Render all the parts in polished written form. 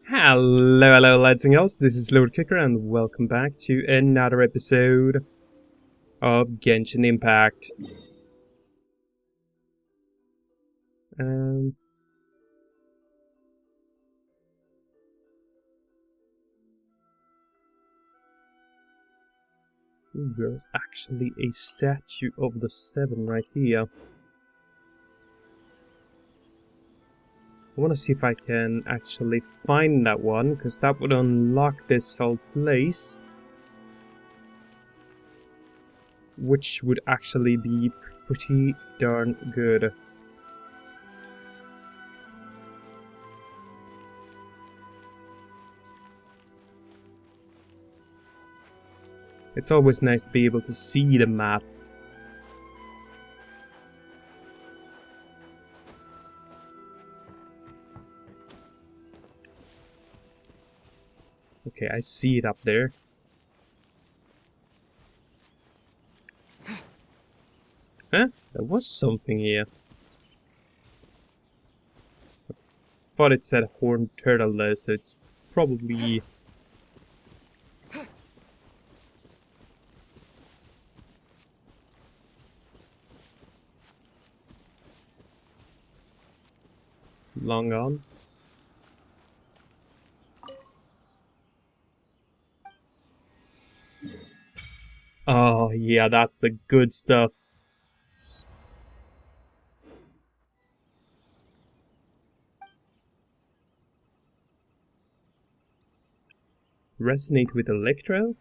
Hello lads and girls, this is Lord Kicker and welcome back to another episode of Genshin Impact. There's actually a statue of the Seven right here. I want to see if I can actually find that one, because that would unlock this whole place. Which would actually be pretty darn good. It's always nice to be able to see the map. Okay, I see it up there. Huh? There was something here. I thought it said horned turtle though, so it's probably... long gone. Oh yeah, that's the good stuff. Resonate with Electro?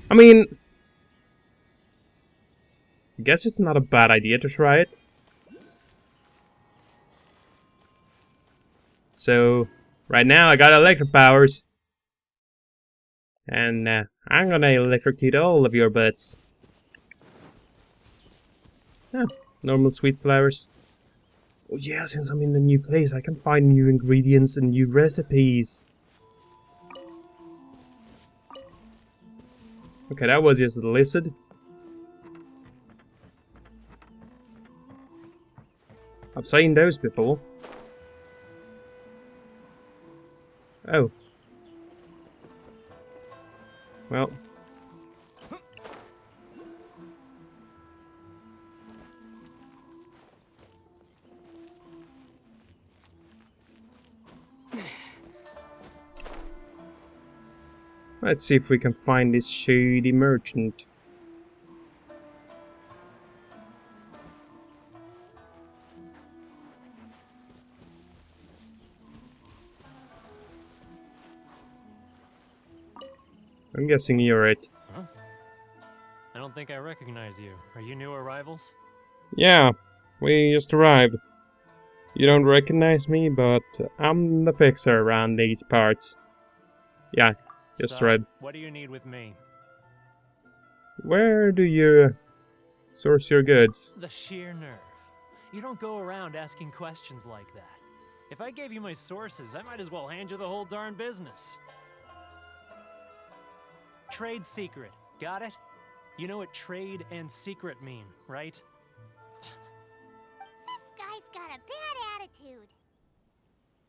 I mean... I guess it's not a bad idea to try it. So, right now I got electric powers. And I'm gonna electrocute all of your butts. Oh, normal sweet flowers. Oh yeah, since I'm in the new place, I can find new ingredients and new recipes. Okay, that was just a lizard. I've seen those before. Oh. Well. Let's see if we can find this shady merchant. I'm guessing you're it. Huh? I don't think I recognize you. Are you new arrivals? Yeah, we just arrived. You don't recognize me, but I'm the fixer around these parts. Yeah, just arrived. What do you need with me? Where do you source your goods? The sheer nerve. You don't go around asking questions like that. If I gave you my sources, I might as well hand you the whole darn business. Trade secret. Got it? You know what trade and secret mean, right? This guy's got a bad attitude.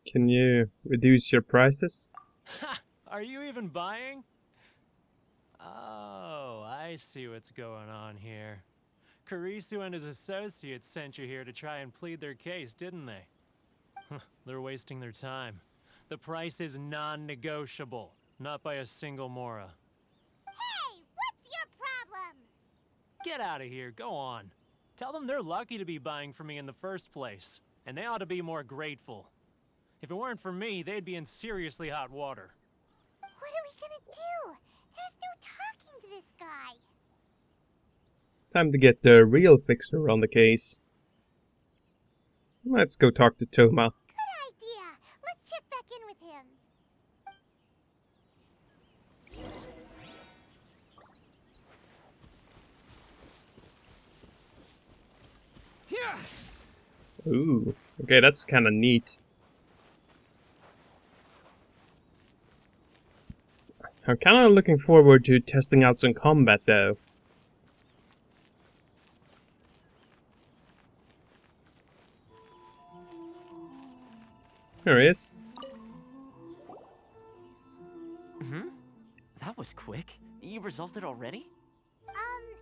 Can you reduce your prices? Ha! Are you even buying? Oh, I see what's going on here. Karisu and his associates sent you here to try and plead their case, didn't they? They're wasting their time. The price is non-negotiable, not by a single Mora. Hey, what's your problem? Get out of here, go on. Tell them they're lucky to be buying from me in the first place, and they ought to be more grateful. If it weren't for me, they'd be in seriously hot water. What are we gonna do? There's no talking to this guy. Time to get the real fixer on the case. Let's go talk to Toma. Good idea. Let's check back in with him. Ooh, okay, that's kind of neat. I'm kind of looking forward to testing out some combat though. There he is. That was quick. You resolved it already?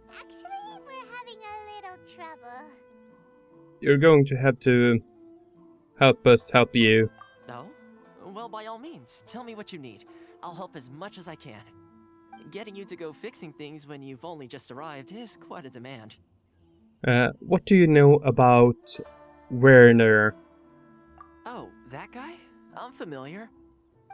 Actually, we're having a little trouble. You're going to have to help us help you. No? Well, by all means, tell me what you need. I'll help as much as I can. Getting you to go fixing things when you've only just arrived is quite a demand. What do you know about Werner? Oh, that guy? I'm familiar.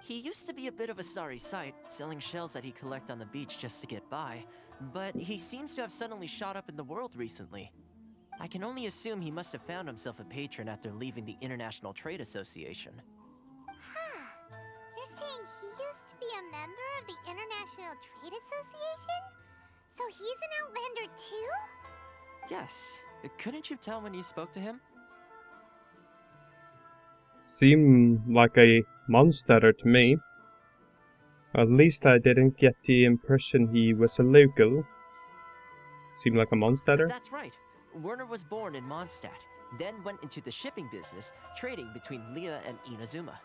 He used to be a bit of a sorry sight, selling shells that he collect on the beach just to get by, but he seems to have suddenly shot up in the world recently. I can only assume he must have found himself a patron after leaving the International Trade Association. Huh. You're saying he used to be a member of the International Trade Association? So he's an Outlander too? Yes. Couldn't you tell when you spoke to him? Seemed like a monster to me. At least I didn't get the impression he was a local. Seemed like a monster. That's right. Werner was born in Mondstadt, then went into the shipping business, trading between Leah and Inazuma.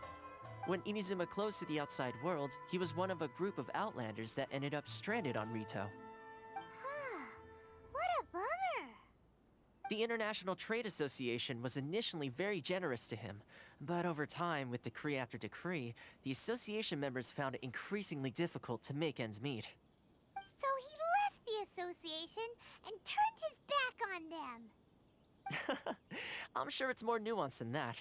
When Inazuma closed to the outside world, he was one of a group of Outlanders that ended up stranded on Rito. Huh. What a bummer. The International Trade Association was initially very generous to him, but over time, with decree after decree, the association members found it increasingly difficult to make ends meet. So he left the association and turned his back on them. I'm sure it's more nuanced than that.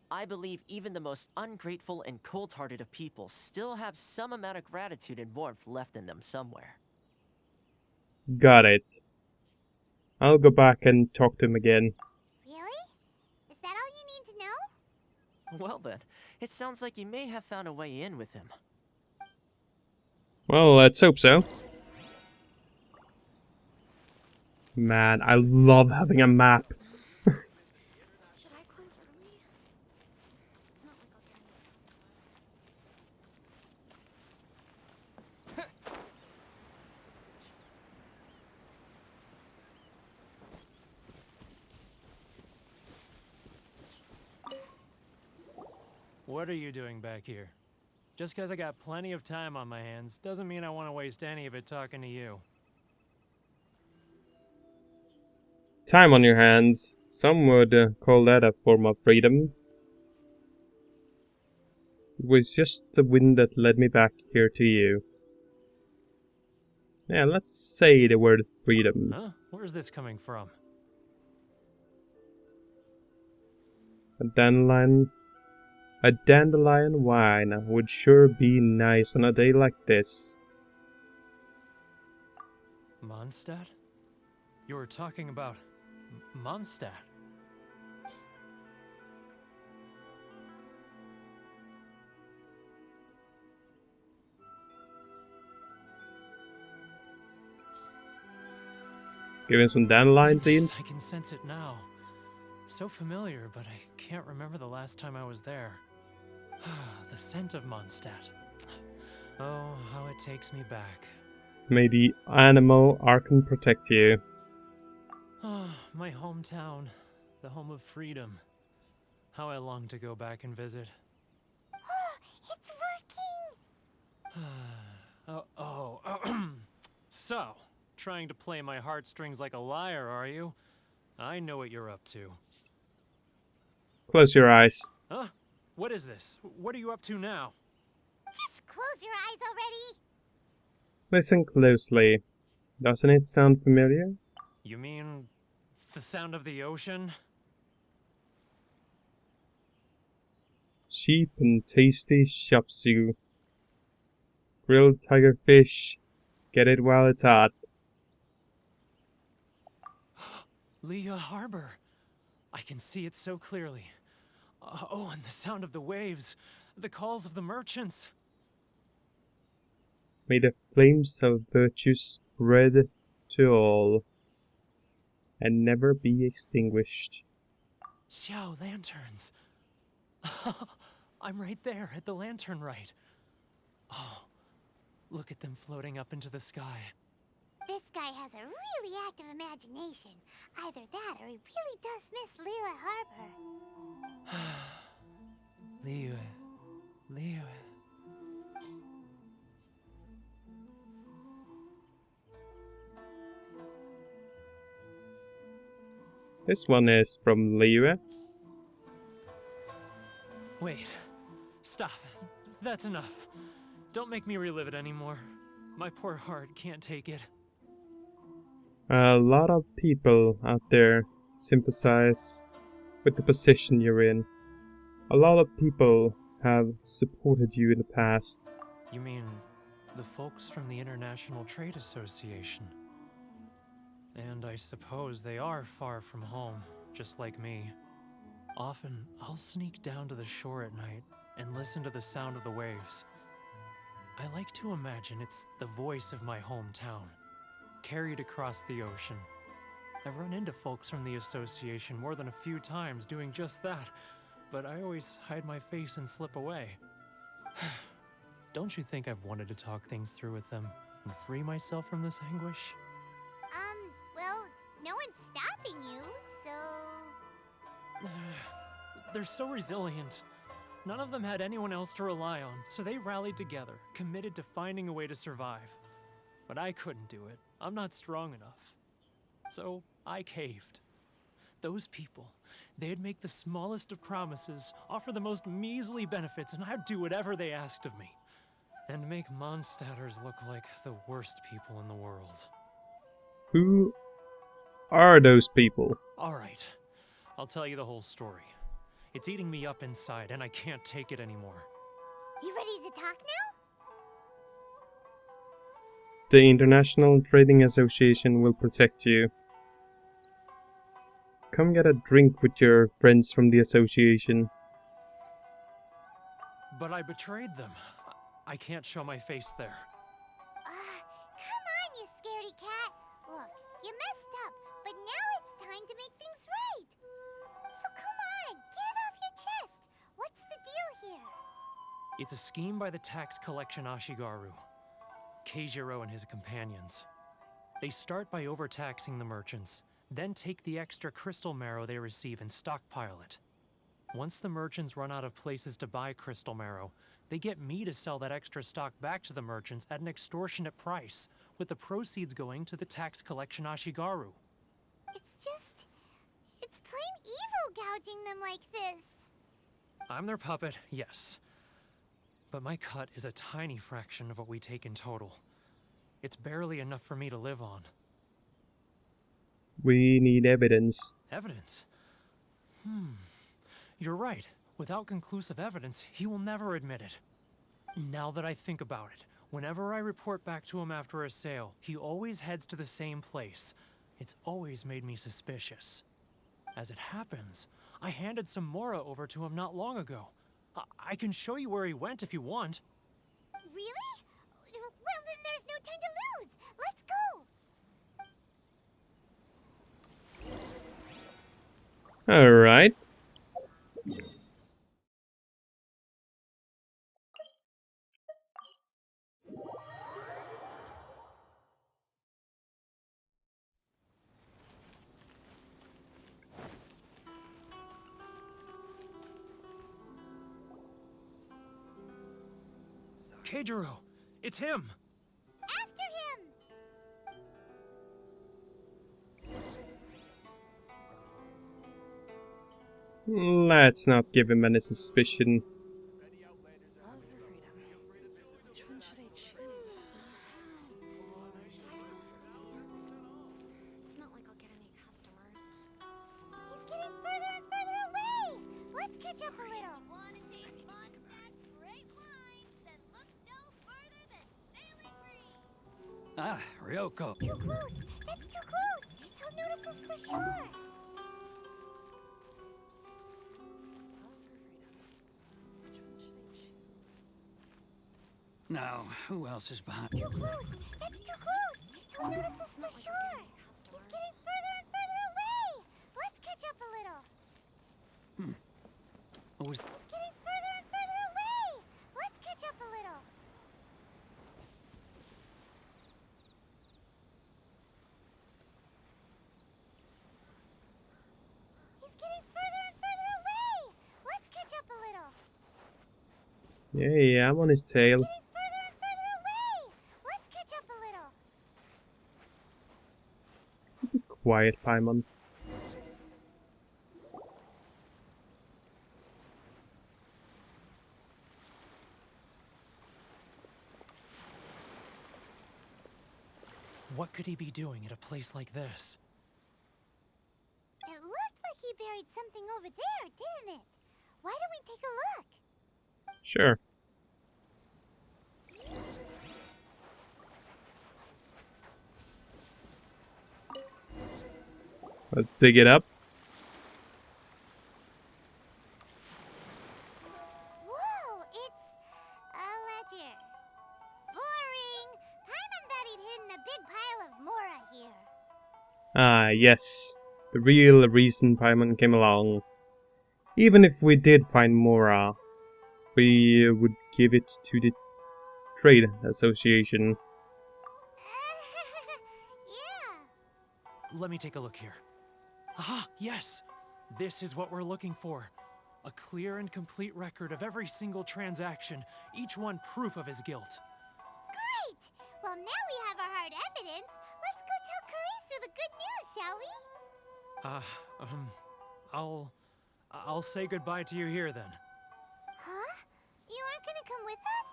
I believe even the most ungrateful and cold-hearted of people still have some amount of gratitude and warmth left in them somewhere. Got it. I'll go back and talk to him again. Really? Is that all you need to know? Well then, it sounds like you may have found a way in with him. Well, let's hope so. Man, I love having a map. Should I close early? It's not like I'll get What are you doing back here? Just because I got plenty of time on my hands doesn't mean I want to waste any of it talking to you. Time on your hands. Some would call that a form of freedom. It was just the wind that led me back here to you. Yeah, let's say the word freedom. Huh? Where's this coming from? A dandelion wine would sure be nice on a day like this. Mondstadt? You were talking about Mondstadt. Giving some dandelion scenes. I can sense it now. So familiar, but I can't remember the last time I was there. The scent of Mondstadt. Oh, how it takes me back. May the animal Archon protect you. Ah, my hometown. The home of freedom. How I long to go back and visit. It's working! So, trying to play my heartstrings like a liar, are you? I know what you're up to. Close your eyes. Huh? What is this? What are you up to now? Just close your eyes already! Listen closely. Doesn't it sound familiar? You mean the sound of the ocean? Cheap and tasty chop suey. Grilled tiger fish. Get it while it's hot. Leah Harbor. I can see it so clearly. Oh, and the sound of the waves. The calls of the merchants. May the flames of virtue spread to all, and never be extinguished. Xiao lanterns. I'm right there at the lantern right. Oh, look at them floating up into the sky. This guy has a really active imagination. Either that or he really does miss Liyue Harbor. Liyue. This one is from Liyue. Wait. Stop. That's enough. Don't make me relive it anymore. My poor heart can't take it. A lot of people out there sympathize with the position you're in. A lot of people have supported you in the past. You mean the folks from the International Trade Association? And I suppose they are far from home, just like me. Often, I'll sneak down to the shore at night and listen to the sound of the waves. I like to imagine it's the voice of my hometown, carried across the ocean. I've run into folks from the association more than a few times doing just that, but I always hide my face and slip away. Don't you think I've wanted to talk things through with them and free myself from this anguish? Well, no one's stopping you, so... They're so resilient. None of them had anyone else to rely on, so they rallied together, committed to finding a way to survive. But I couldn't do it. I'm not strong enough. So I caved. Those people, they'd make the smallest of promises, offer the most measly benefits, and I'd do whatever they asked of me. And make Mondstadters look like the worst people in the world. Who are those people? Alright, I'll tell you the whole story. It's eating me up inside, and I can't take it anymore. You ready to talk now? The International Trading Association will protect you. Come get a drink with your friends from the association. But I betrayed them. I can't show my face there. Come on, you scaredy cat. Look, you messed up, but now it's time to make things right. So come on, get it off your chest. What's the deal here? It's a scheme by the tax collection Ashigaru, Keijiro and his companions. They start by overtaxing the merchants, then take the extra crystal marrow they receive and stockpile it. Once the merchants run out of places to buy crystal marrow, they get me to sell that extra stock back to the merchants at an extortionate price, with the proceeds going to the tax collection Ashigaru. It's plain evil gouging them like this. I'm their puppet, yes. But my cut is a tiny fraction of what we take in total. It's barely enough for me to live on. We need evidence. Evidence? You're right. Without conclusive evidence, he will never admit it. Now that I think about it, whenever I report back to him after a sale, he always heads to the same place. It's always made me suspicious. As it happens, I handed some Mora over to him not long ago. I can show you where he went if you want. Really? Well, then there's no time to lose. Let's go. Alright. Keijiro, it's him! After him! Let's not give him any suspicion. Love for freedom. Which one should I choose? It's not like I'll get any customers. He's getting further and further away. Let's catch up a little. Want to taste Mondstadt's great wines? Then look no further than Sailing Green. Ah, Ryoko. Too close. That's too close. He'll notice us for sure. Love for freedom. Which one should I choose? Now, who else is behind? Too close. That's too close. He'll notice us for sure. He's getting further and further away. Let's catch up a little. What was? He's getting further and further away. Let's catch up a little. He's getting further and further away. Let's catch up a little. Yeah, I'm on his tail. Getting further and further away. Let's catch up a little. Quiet, Paimon. What could he be doing at a place like this? It looked like he buried something over there, didn't it? Why don't we take a look? Sure. Let's dig it up. Whoa, it's a ledger. Boring. Paimon thought he'd hidden a big pile of Mora here. Ah, yes. The real reason Paimon came along. Even if we did find Mora, we would give it to the Trade Association. Yeah. Let me take a look here. Ah, yes! This is what we're looking for. A clear and complete record of every single transaction, each one proof of his guilt. Great! Well, now we have our hard evidence. Let's go tell Karisu the good news, shall we? I'll say goodbye to you here then. Huh? You aren't gonna come with us?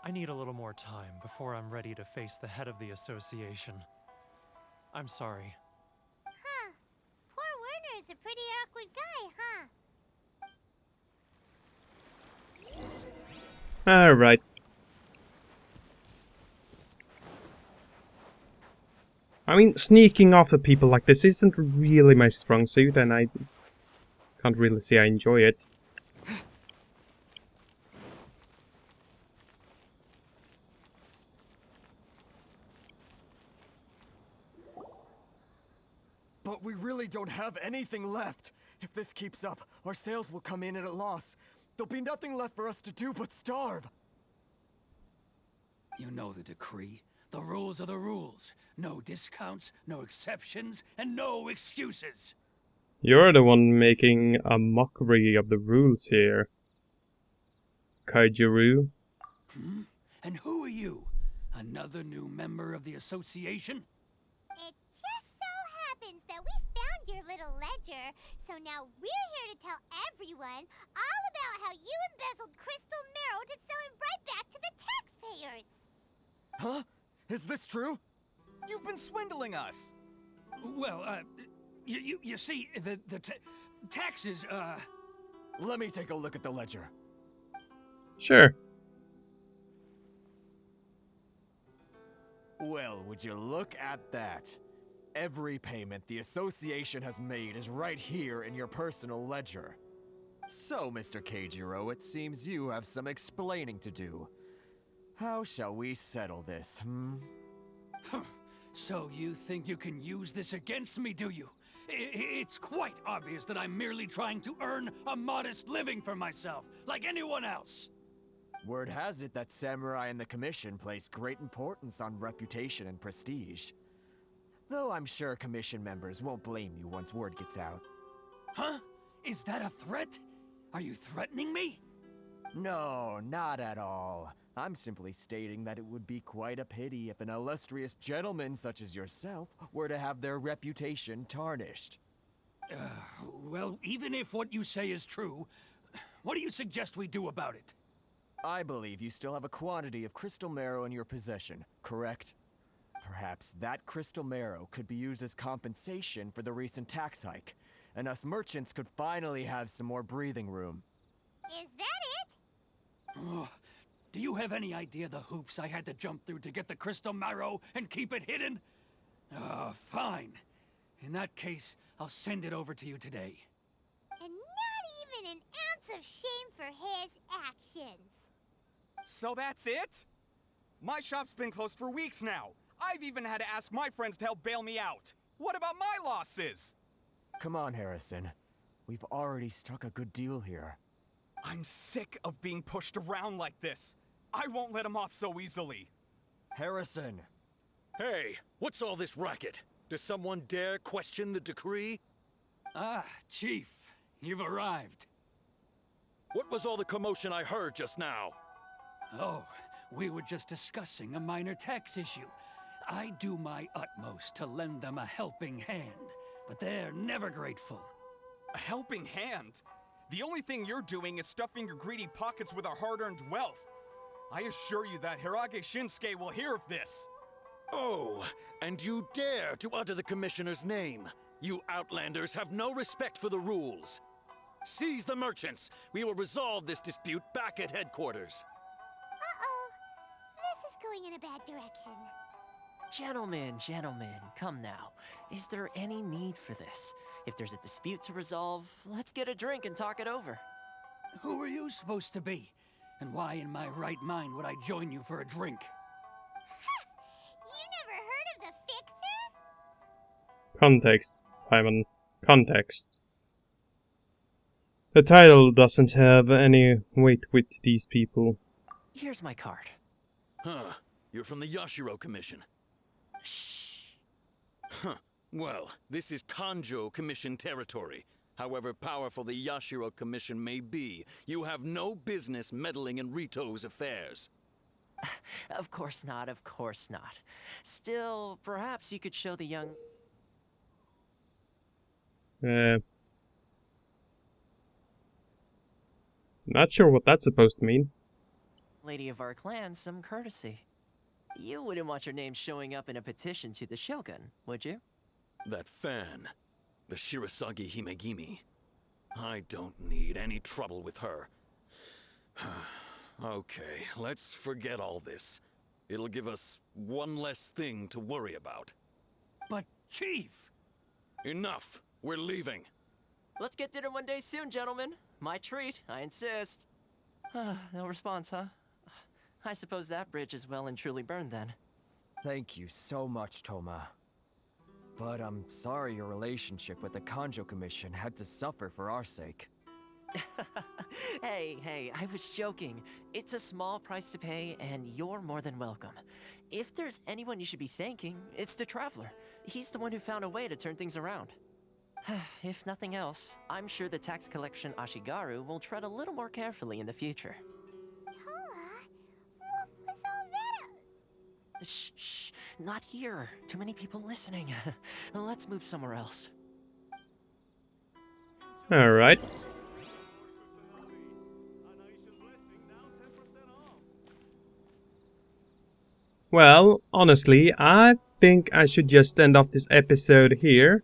I need a little more time before I'm ready to face the head of the association. I'm sorry. Huh. Poor Werner's a pretty awkward guy, huh? Alright. I mean, sneaking after people like this isn't really my strong suit, and I can't really say I enjoy it. But we really don't have anything left. If this keeps up, our sales will come in at a loss. There'll be nothing left for us to do but starve. You know the decree. The rules are the rules. No discounts, no exceptions, and no excuses. You're the one making a mockery of the rules here, Kaijuru. And who are you? Another new member of the association? It just so happens that we found your little ledger, so now we're here to tell everyone all about how you embezzled crystal marrow to sell it right back to the taxpayers. Huh? Is this true? You've been swindling us! Well, you see, the taxes, Let me take a look at the ledger. Sure. Well, would you look at that? Every payment the association has made is right here in your personal ledger. So, Mr. Keijiro, it seems you have some explaining to do. How shall we settle this, So you think you can use this against me, do you? It's quite obvious that I'm merely trying to earn a modest living for myself, like anyone else. Word has it that samurai and the commission place great importance on reputation and prestige. Though I'm sure commission members won't blame you once word gets out. Huh? Is that a threat? Are you threatening me? No, not at all. I'm simply stating that it would be quite a pity if an illustrious gentleman such as yourself were to have their reputation tarnished. Well, even if what you say is true, what do you suggest we do about it? I believe you still have a quantity of crystal marrow in your possession, correct? Perhaps that crystal marrow could be used as compensation for the recent tax hike, and us merchants could finally have some more breathing room. Is that it? Ugh. Do you have any idea the hoops I had to jump through to get the crystal marrow and keep it hidden? Fine. In that case, I'll send it over to you today. And not even an ounce of shame for his actions. So that's it? My shop's been closed for weeks now. I've even had to ask my friends to help bail me out. What about my losses? Come on, Harrison. We've already struck a good deal here. I'm sick of being pushed around like this. I won't let him off so easily. Harrison! Hey, what's all this racket? Does someone dare question the decree? Ah, Chief, you've arrived. What was all the commotion I heard just now? Oh, we were just discussing a minor tax issue. I do my utmost to lend them a helping hand, but they're never grateful. A helping hand? The only thing you're doing is stuffing your greedy pockets with our hard-earned wealth. I assure you that Hirage Shinsuke will hear of this. Oh, and you dare to utter the Commissioner's name. You Outlanders have no respect for the rules. Seize the merchants. We will resolve this dispute back at headquarters. Uh-oh. This is going in a bad direction. Gentlemen, come now. Is there any need for this? If there's a dispute to resolve, let's get a drink and talk it over. Who are you supposed to be? And why in my right mind would I join you for a drink? You never heard of the Fixer? Context, Paimon. Context. The title doesn't have any weight with these people. Here's my card. Huh. You're from the Yashiro Commission. Shh. Huh. Well, this is Kanjo Commission territory. However powerful the Yashiro Commission may be, you have no business meddling in Rito's affairs. Of course not. Still, perhaps you could show the young... Not sure what that's supposed to mean. lady of our clan some courtesy. You wouldn't want your name showing up in a petition to the Shogun, would you? That fan, the Shirasagi Himegimi. I don't need any trouble with her. Okay, let's forget all this. It'll give us one less thing to worry about. But, Chief! Enough! We're leaving. Let's get dinner one day soon, gentlemen. My treat, I insist. No response, huh? I suppose that bridge is well and truly burned then. Thank you so much, Toma. But I'm sorry your relationship with the Kanjo Commission had to suffer for our sake. Hey, I was joking. It's a small price to pay, and you're more than welcome. If there's anyone you should be thanking, it's the Traveler. He's the one who found a way to turn things around. If nothing else, I'm sure the tax collection Ashigaru will tread a little more carefully in the future. Toma, what was all that? Shh, not here. Too many people listening. Let's move somewhere else. Alright. Well, honestly, I think I should just end off this episode here.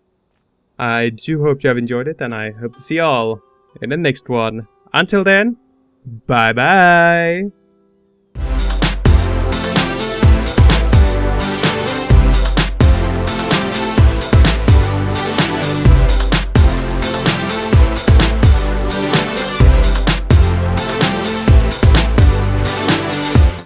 I do hope you have enjoyed it, and I hope to see you all in the next one. Until then, bye bye!